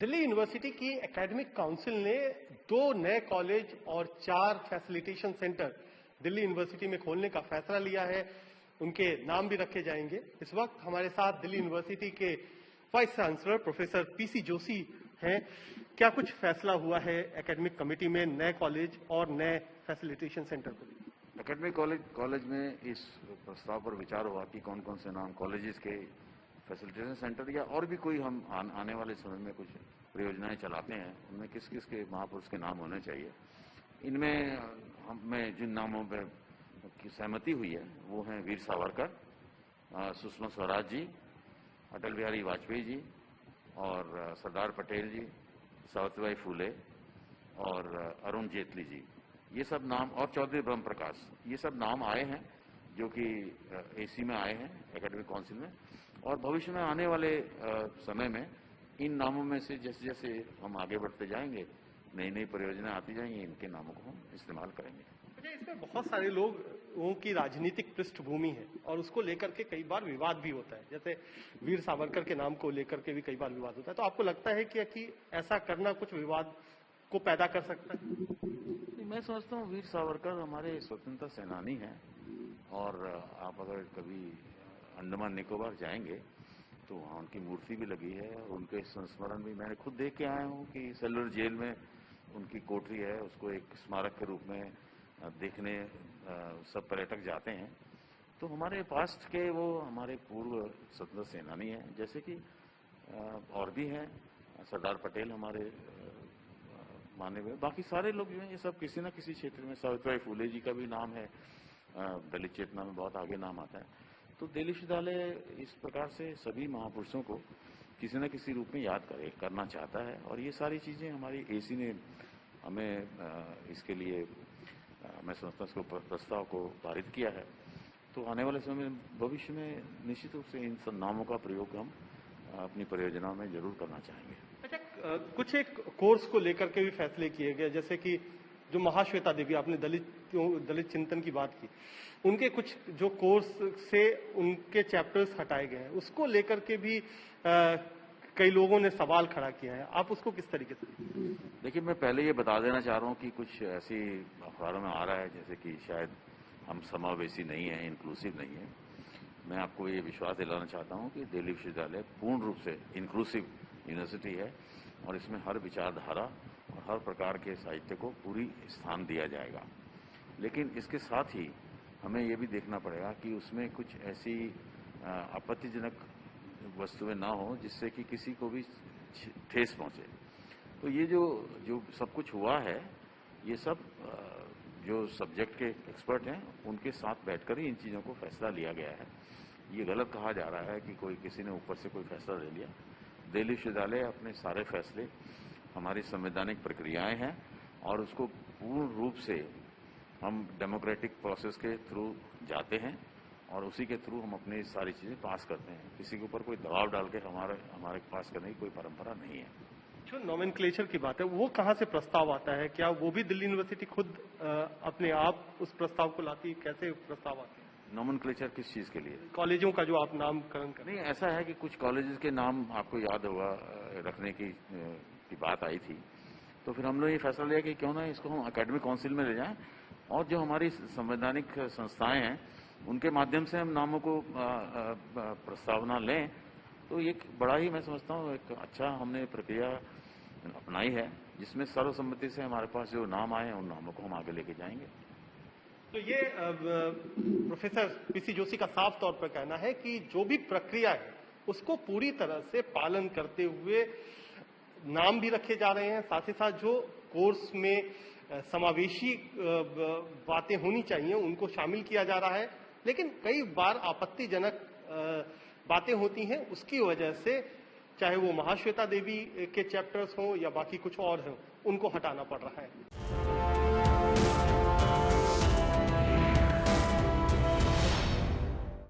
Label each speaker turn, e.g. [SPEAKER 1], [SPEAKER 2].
[SPEAKER 1] Delhi university की academic council ने 2 नए कॉलेज और 4 फैसिलिटेशन सेंटर दिल्ली यूनिवर्सिटी में खोलने का फैसला लिया है। उनके नाम भी रखे जाएंगे। इस वक्त हमारे साथ दिल्ली यूनिवर्सिटी के vice chancellor professor PC Joshi हैं। क्या कुछ फैसला हुआ है एकेडमिक कमेटी में नए कॉलेज और नए फैसिलिटेशन सेंटर को?
[SPEAKER 2] एकेडमिक कॉलेज में इस प्रस्ताव पर विचार हुआ कि कौन कौन से नाम कॉलेजेस के फैसिलिटेशन सेंटर या और भी कोई हम आने वाले समय में कुछ परियोजनाएं चलाते हैं, उनमें किस किस के महापुरुष के नाम होने चाहिए। इनमें हमें जिन नामों पर की सहमति हुई है वो हैं वीर सावरकर, सुषमा स्वराज जी, अटल बिहारी वाजपेयी जी और सरदार पटेल जी, सावित्रीबाई फूले और अरुण जेटली जी। ये सब नाम और चौधरी ब्रह्म प्रकाश, ये सब नाम आए हैं जो कि एसी में आए हैं एकेडमिक काउंसिल में। और भविष्य में आने वाले समय में इन नामों में से जैसे जैसे हम आगे बढ़ते जाएंगे, नई नई परियोजनाएं आती जाएंगी, इनके नामों को हम इस्तेमाल करेंगे।
[SPEAKER 1] अच्छा, इसमें बहुत सारे लोगों की राजनीतिक पृष्ठभूमि है और उसको लेकर के कई बार विवाद भी होता है। जैसे वीर सावरकर के नाम को लेकर के भी कई बार विवाद होता है। तो आपको लगता है कि ऐसा करना कुछ विवाद को पैदा कर सकता है?
[SPEAKER 2] मैं समझता हूँ वीर सावरकर हमारे स्वतंत्रता सेनानी हैं और आप अगर कभी अंडमान निकोबार जाएंगे तो वहाँ उनकी मूर्ति भी लगी है और उनके संस्मरण भी मैंने खुद देख के आया हूँ कि सेलुलर जेल में उनकी कोठरी है, उसको एक स्मारक के रूप में देखने सब पर्यटक जाते हैं। तो हमारे पास्ट के वो हमारे पूर्व स्वतंत्रता सेनानी हैं, जैसे कि और भी हैं सरदार पटेल हमारे माने हुए, बाकी सारे लोग जो हैं ये सब किसी न किसी क्षेत्र में, सावित्रीबाई फूले जी का भी नाम है, दलित चेतना में बहुत आगे नाम आता है। तो दिल्ली विश्वविद्यालय इस प्रकार से सभी महापुरुषों को किसी न किसी रूप में याद करना चाहता है और ये सारी चीज़ें हमारी एसी ने हमें इसके लिए मैं समझता हूँ इसको प्रस्ताव को पारित किया है। तो आने वाले समय में भविष्य में निश्चित रूप से इन सब नामों का प्रयोग हम अपनी परियोजनाओं में जरूर करना चाहेंगे।
[SPEAKER 1] अच्छा, कुछ एक कोर्स को लेकर के भी फैसले किए गए, जैसे कि जो महाश्वेता देवी, आपने दलित चिंतन की बात की, उनके कुछ जो कोर्स से उनके चैप्टर्स हटाए गए हैं, उसको लेकर के भी कई लोगों ने सवाल खड़ा किया है। आप उसको किस तरीके से?
[SPEAKER 2] देखिए, मैं पहले ये बता देना चाह रहा हूँ कि कुछ ऐसी अखबारों में आ रहा है जैसे कि शायद हम समावेशी नहीं है, इंक्लूसिव नहीं है। मैं आपको ये विश्वास दिलाना चाहता हूँ कि दिल्ली विश्वविद्यालय पूर्ण रूप से इंक्लूसिव यूनिवर्सिटी है और इसमें हर विचारधारा और हर प्रकार के साहित्य को पूरी स्थान दिया जाएगा। लेकिन इसके साथ ही हमें ये भी देखना पड़ेगा कि उसमें कुछ ऐसी आपत्तिजनक वस्तुएं ना हो जिससे कि किसी को भी ठेस पहुंचे। तो ये जो सब कुछ हुआ है, ये सब जो सब्जेक्ट के एक्सपर्ट हैं उनके साथ बैठकर ही इन चीज़ों को फैसला लिया गया है। ये गलत कहा जा रहा है कि किसी ने ऊपर से कोई फैसला ले लिया। दिल्ली विश्वविद्यालय अपने सारे फैसले, हमारी संवैधानिक प्रक्रियाएं हैं और उसको पूर्ण रूप से हम डेमोक्रेटिक प्रोसेस के थ्रू जाते हैं और उसी के थ्रू हम अपनी सारी चीज़ें पास करते हैं। किसी के ऊपर कोई दबाव डाल के हमारे पास करने की कोई परंपरा नहीं है।
[SPEAKER 1] जो नोमेनक्लेचर की बात है, वो कहाँ से प्रस्ताव आता है? क्या वो भी दिल्ली यूनिवर्सिटी खुद अपने आप उस प्रस्ताव को लाती है? कैसे प्रस्ताव आते हैं?
[SPEAKER 2] नोमेनक्लेचर किस चीज़ के लिए?
[SPEAKER 1] कॉलेजों का जो आप नामकरण कर।
[SPEAKER 2] नहीं, ऐसा है कि कुछ कॉलेजेस के नाम आपको याद होगा रखने की बात आई थी, तो फिर हम लोग ये फैसला लिया कि क्यों ना इसको हम एकेडमिक काउंसिल में ले जाएं और जो हमारी संवैधानिक संस्थाएं हैं उनके माध्यम से हम नामों को प्रस्तावना लें। तो ये बड़ा ही मैं समझता हूँ एक अच्छा हमने प्रक्रिया अपनाई है जिसमें सर्वसम्मति से हमारे पास जो नाम आए हैं उन नामों को हम आगे लेके जाएंगे।
[SPEAKER 1] तो ये प्रोफेसर पीसी जोशी का साफ तौर पर कहना है कि जो भी प्रक्रिया है उसको पूरी तरह से पालन करते हुए नाम भी रखे जा रहे हैं, साथ ही साथ जो कोर्स में समावेशी बातें होनी चाहिए उनको शामिल किया जा रहा है। लेकिन कई बार आपत्तिजनक बातें होती हैं, उसकी वजह से चाहे वो महाश्वेता देवी के चैप्टर्स हों या बाकी कुछ और हों, उनको हटाना पड़ रहा है।